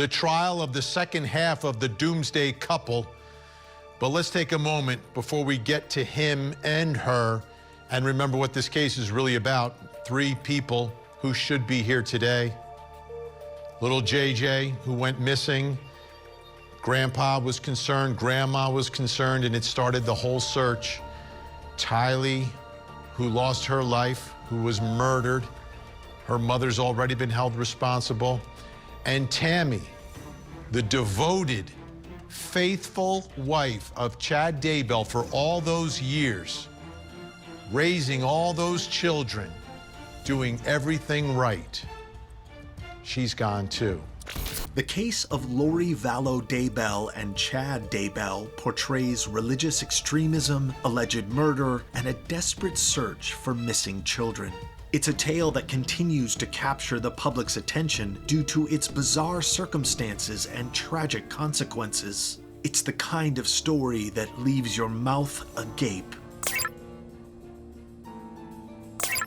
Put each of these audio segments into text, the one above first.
the trial of the second half of the Doomsday Couple. But let's take a moment before we get to him and her and remember what this case is really about. 3 people who should be here today. Little JJ, who went missing. Grandpa was concerned, Grandma was concerned, and it started the whole search. Tylee, who lost her life, who was murdered. Her mother's already been held responsible. And Tammy, the devoted, faithful wife of Chad Daybell for all those years, raising all those children, doing everything right. She's gone too. The case of Lori Vallow Daybell and Chad Daybell portrays religious extremism, alleged murder, and a desperate search for missing children. It's a tale that continues to capture the public's attention due to its bizarre circumstances and tragic consequences. It's the kind of story that leaves your mouth agape.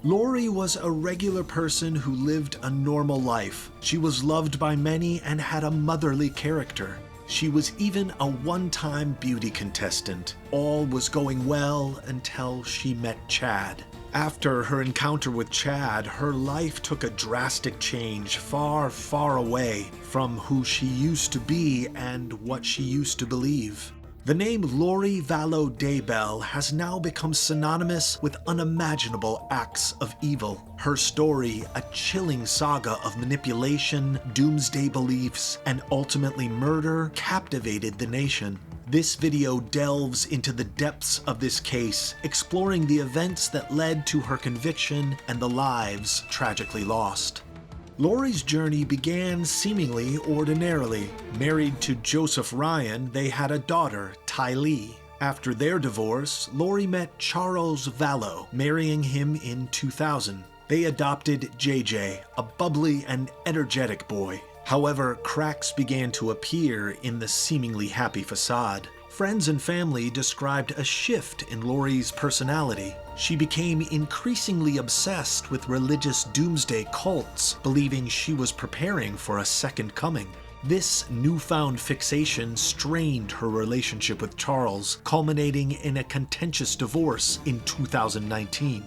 Lori was a regular person who lived a normal life. She was loved by many and had a motherly character. She was even a one-time beauty contestant. All was going well until she met Chad. After her encounter with Chad, her life took a drastic change, far, far away from who she used to be and what she used to believe. The name Lori Vallow Daybell has now become synonymous with unimaginable acts of evil. Her story, a chilling saga of manipulation, doomsday beliefs, and ultimately murder, captivated the nation. This video delves into the depths of this case, exploring the events that led to her conviction and the lives tragically lost. Lori's journey began seemingly ordinarily. Married to Joseph Ryan, they had a daughter, Tylee. After their divorce, Lori met Charles Vallow, marrying him in 2000. They adopted JJ, a bubbly and energetic boy. However, cracks began to appear in the seemingly happy facade. Friends and family described a shift in Lori's personality. She became increasingly obsessed with religious doomsday cults, believing she was preparing for a second coming. This newfound fixation strained her relationship with Charles, culminating in a contentious divorce in 2019.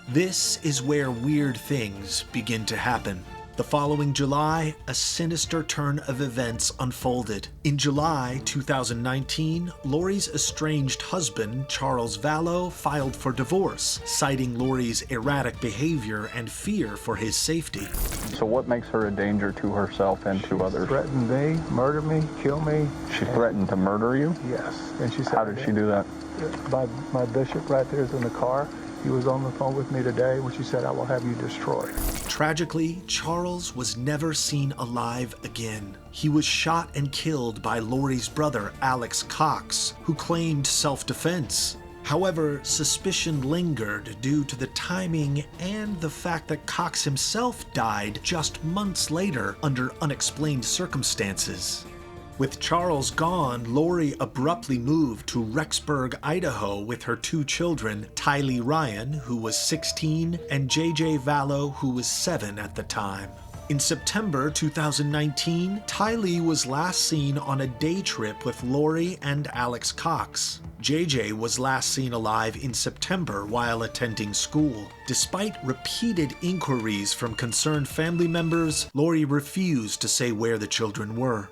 This is where weird things begin to happen. The following July, a sinister turn of events unfolded. In July 2019, Lori's estranged husband, Charles Vallow, filed for divorce, citing Lori's erratic behavior and fear for his safety. So what makes her a danger to herself and to others? Threatened me, murder me, kill me. She threatened to murder you? Yes. And she said, how did she do that? My bishop right there is in the car. He was on the phone with me today when she said, I will have you destroyed. Tragically, Charles was never seen alive again. He was shot and killed by Lori's brother, Alex Cox, who claimed self-defense. However, suspicion lingered due to the timing and the fact that Cox himself died just months later under unexplained circumstances. With Charles gone, Lori abruptly moved to Rexburg, Idaho with her 2 children, Tylee Ryan, who was 16, and JJ Vallow, who was 7 at the time. In September 2019, Tylee was last seen on a day trip with Lori and Alex Cox. JJ was last seen alive in September while attending school. Despite repeated inquiries from concerned family members, Lori refused to say where the children were.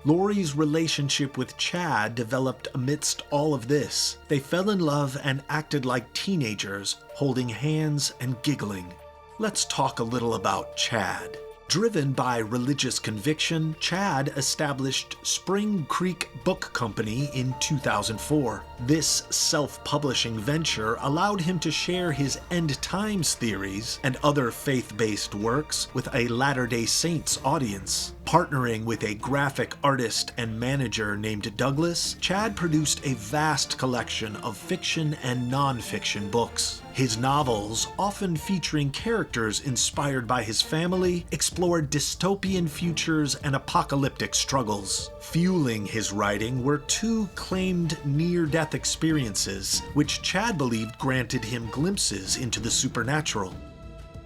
Lori's relationship with Chad developed amidst all of this. They fell in love and acted like teenagers, holding hands and giggling. Let's talk a little about Chad. Driven by religious conviction, Chad established Spring Creek Book Company in 2004. This self-publishing venture allowed him to share his end times theories and other faith-based works with a Latter-day Saints audience. Partnering with a graphic artist and manager named Douglas, Chad produced a vast collection of fiction and non-fiction books. His novels, often featuring characters inspired by his family, explored dystopian futures and apocalyptic struggles. Fueling his writing were 2 claimed near-death experiences, which Chad believed granted him glimpses into the supernatural.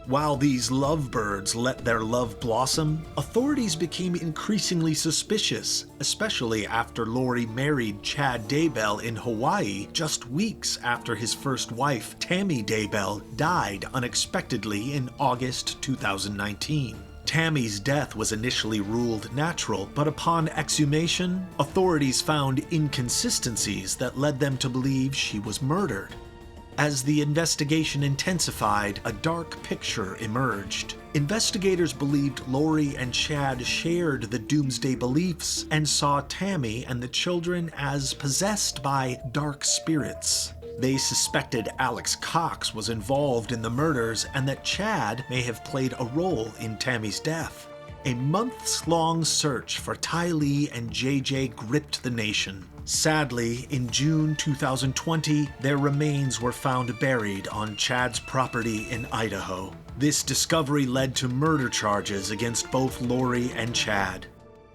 While these lovebirds let their love blossom, authorities became increasingly suspicious, especially after Lori married Chad Daybell in Hawaii just weeks after his first wife, Tammy Daybell, died unexpectedly in August 2019. Tammy's death was initially ruled natural, but upon exhumation, authorities found inconsistencies that led them to believe she was murdered. As the investigation intensified, a dark picture emerged. Investigators believed Lori and Chad shared the doomsday beliefs and saw Tammy and the children as possessed by dark spirits. They suspected Alex Cox was involved in the murders and that Chad may have played a role in Tammy's death. A months-long search for Ty Lee and JJ gripped the nation. Sadly, in June 2020, their remains were found buried on Chad's property in Idaho. This discovery led to murder charges against both Lori and Chad.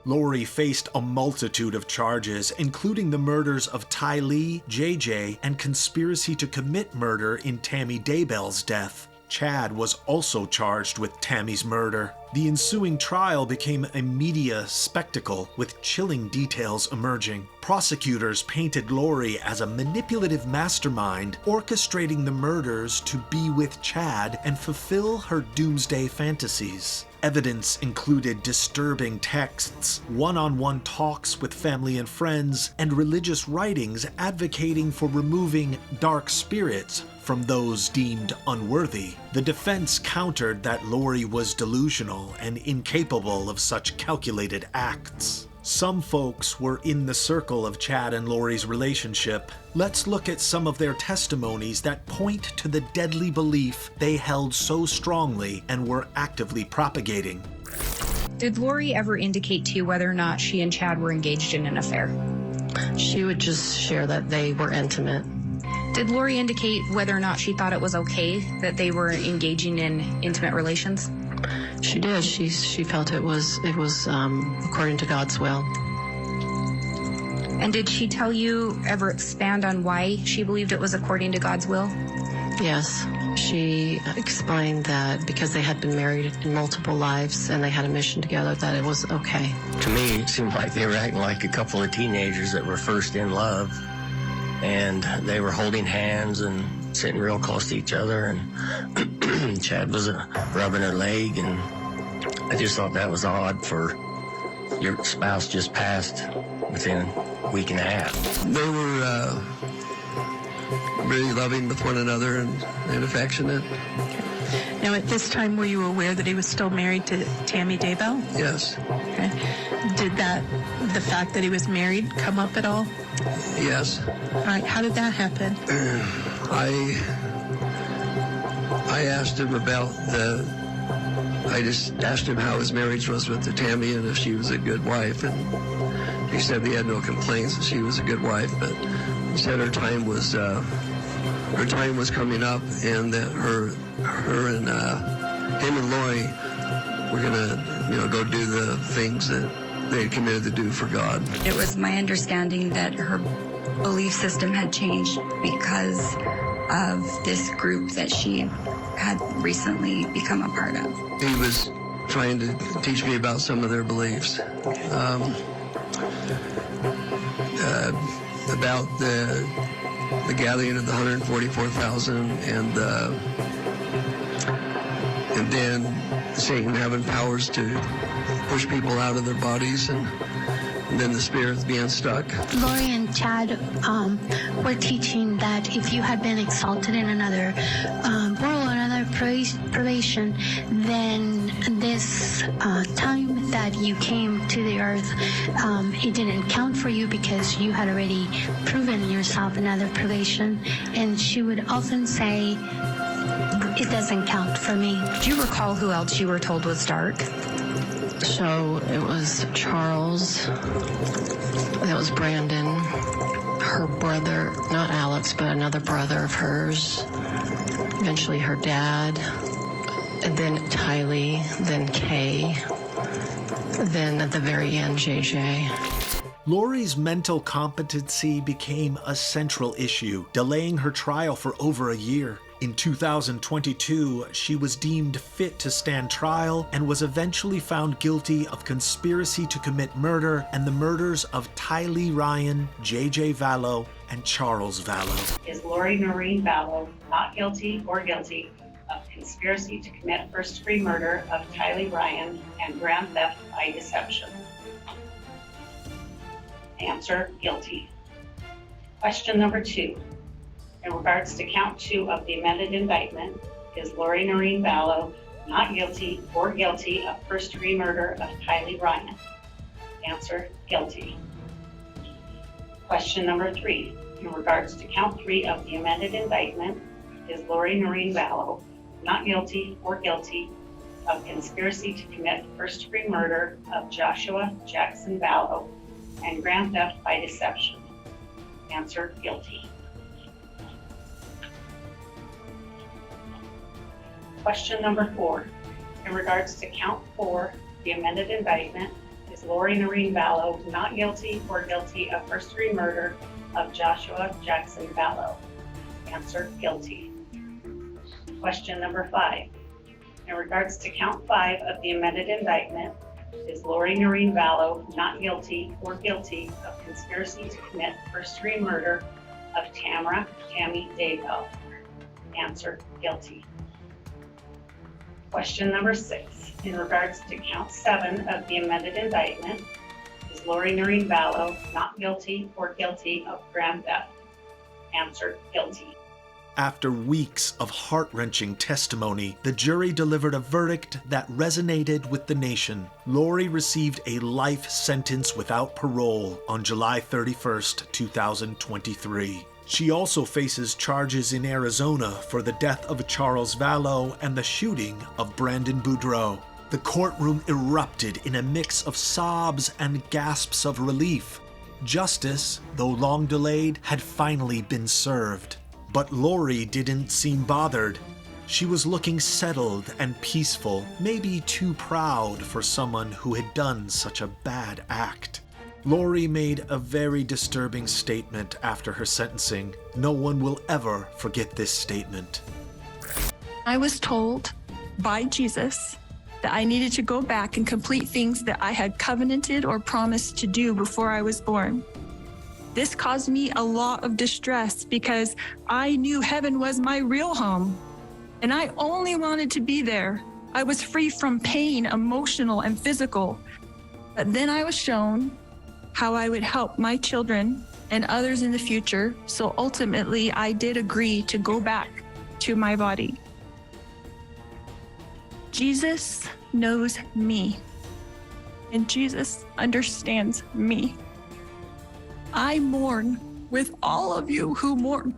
Lori faced a multitude of charges, including the murders of Ty Lee, JJ, and conspiracy to commit murder in Tammy Daybell's death. Chad was also charged with Tammy's murder. The ensuing trial became a media spectacle, with chilling details emerging. Prosecutors painted Lori as a manipulative mastermind, orchestrating the murders to be with Chad and fulfill her doomsday fantasies. Evidence included disturbing texts, one-on-one talks with family and friends, and religious writings advocating for removing dark spirits from those deemed unworthy. The defense countered that Lori was delusional and incapable of such calculated acts. Some folks were in the circle of Chad and Lori's relationship. Let's look at some of their testimonies that point to the deadly belief they held so strongly and were actively propagating. Did Lori ever indicate to you whether or not she and Chad were engaged in an affair? She would just share that they were intimate. Did Lori indicate whether or not she thought it was okay that they were engaging in intimate relations? She did. She felt it was according to God's will. And did she tell you, ever expand on why she believed it was according to God's will? Yes. She explained that because they had been married in multiple lives and they had a mission together, that it was okay. To me, it seemed like they were acting like a couple of teenagers that were first in love, and they were holding hands and sitting real close to each other, and Chad was rubbing her leg, and I just thought that was odd for your spouse just passed within a week and a half. They were really loving with one another and affectionate. Now, at this time, were you aware that he was still married to Tammy Daybell? Yes. Okay. Did the fact that he was married come up at all? Yes. All right. How did that happen? I asked him I just asked him how his marriage was with the Tammy and if she was a good wife, and he said he had no complaints and she was a good wife, but he said her time was coming up, and that him and Lori were gonna, go do the things that they had committed to do for God. It was my understanding that her belief system had changed because of this group that she had recently become a part of. He was trying to teach me about some of their beliefs, about the gathering of the 144,000 and then Satan having powers to push people out of their bodies, and then the spirits being stuck. Lori and Chad were teaching that if you had been exalted in another world or another probation, then this time that you came to the earth, it didn't count for you because you had already proven yourself in other probation. And she would often say, it doesn't count for me. Do you recall who else you were told was dark? So it was Charles, that was Brandon, her brother, not Alex, but another brother of hers, eventually her dad, and then Tylee, then Kay, then at the very end, JJ. Lori's mental competency became a central issue, delaying her trial for over a year. In 2022, she was deemed fit to stand trial and was eventually found guilty of conspiracy to commit murder and the murders of Tylee Ryan, J.J. Vallow, and Charles Vallow. Is Lori Noreen Vallow not guilty or guilty of conspiracy to commit first-degree murder of Tylee Ryan and grand theft by deception? Answer, guilty. Question number 2. In regards to count 2 of the amended indictment, is Lori Noreen Vallow not guilty or guilty of first-degree murder of Tylee Ryan? Answer, guilty. Question number 3. In regards to count 3 of the amended indictment, is Lori Noreen Vallow not guilty or guilty of conspiracy to commit first-degree murder of Joshua Jackson Vallow and grand theft by deception? Answer, guilty. Question number 4. In regards to count 4, the amended indictment, is Lori Noreen Vallow not guilty or guilty of first-degree murder of Joshua Jackson Vallow? Answer, guilty. Question number 5. In regards to count 5 of the amended indictment, is Lori Noreen Vallow not guilty or guilty of conspiracy to commit first-degree murder of Tammy Daybell? Answer, guilty. Question number 6. In regards to count 7 of the amended indictment, is Lori Noreen Vallow not guilty or guilty of grand theft? Answer, guilty. After weeks of heart-wrenching testimony, the jury delivered a verdict that resonated with the nation. Lori received a life sentence without parole on July 31st, 2023. She also faces charges in Arizona for the death of Charles Vallow and the shooting of Brandon Boudreaux. The courtroom erupted in a mix of sobs and gasps of relief. Justice, though long delayed, had finally been served. But Lori didn't seem bothered. She was looking settled and peaceful, maybe too proud for someone who had done such a bad act. Lori made a very disturbing statement after her sentencing. No one will ever forget this statement. I was told by Jesus that I needed to go back and complete things that I had covenanted or promised to do before I was born. This caused me a lot of distress because I knew heaven was my real home, and I only wanted to be there. I was free from pain, emotional and physical. But then I was shown how I would help my children and others in the future, so ultimately I did agree to go back to my body. Jesus knows me, and Jesus understands me. I mourn with all of you who mourn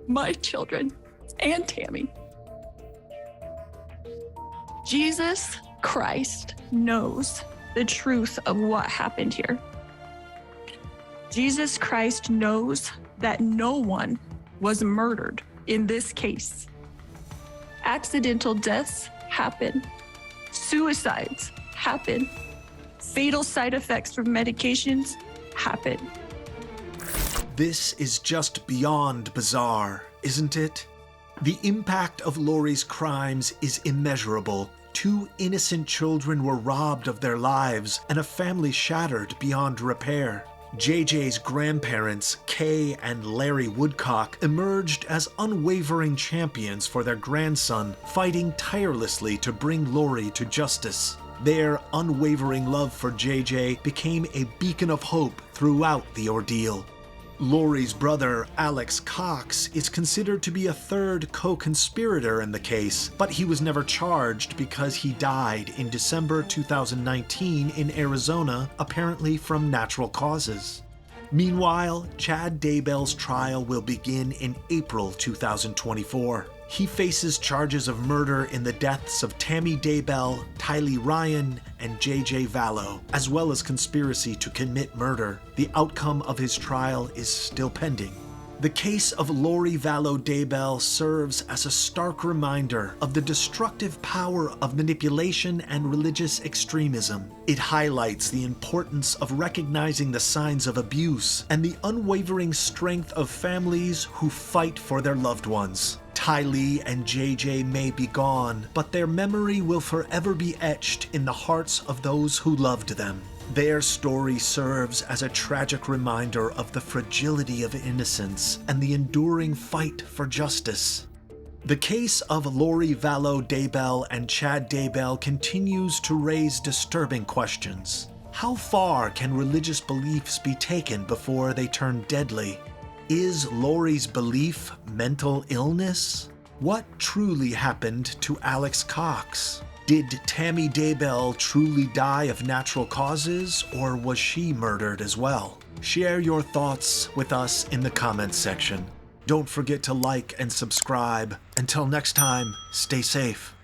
my children and Tammy. Jesus Christ knows the truth of what happened here. Jesus Christ knows that no one was murdered in this case. Accidental deaths happen. Suicides happen. Fatal side effects from medications happen. This is just beyond bizarre, isn't it? The impact of Lori's crimes is immeasurable. 2 innocent children were robbed of their lives and a family shattered beyond repair. JJ's grandparents, Kay and Larry Woodcock, emerged as unwavering champions for their grandson, fighting tirelessly to bring Lori to justice. Their unwavering love for JJ became a beacon of hope throughout the ordeal. Lori's brother, Alex Cox, is considered to be a third co-conspirator in the case, but he was never charged because he died in December 2019 in Arizona, apparently from natural causes. Meanwhile, Chad Daybell's trial will begin in April 2024. He faces charges of murder in the deaths of Tammy Daybell, Tylee Ryan, and J.J. Vallow, as well as conspiracy to commit murder. The outcome of his trial is still pending. The case of Lori Vallow Daybell serves as a stark reminder of the destructive power of manipulation and religious extremism. It highlights the importance of recognizing the signs of abuse and the unwavering strength of families who fight for their loved ones. Tylee and JJ may be gone, but their memory will forever be etched in the hearts of those who loved them. Their story serves as a tragic reminder of the fragility of innocence and the enduring fight for justice. The case of Lori Vallow Daybell and Chad Daybell continues to raise disturbing questions. How far can religious beliefs be taken before they turn deadly? Is Lori's belief mental illness? What truly happened to Alex Cox? Did Tammy Daybell truly die of natural causes, or was she murdered as well? Share your thoughts with us in the comments section. Don't forget to like and subscribe. Until next time, stay safe.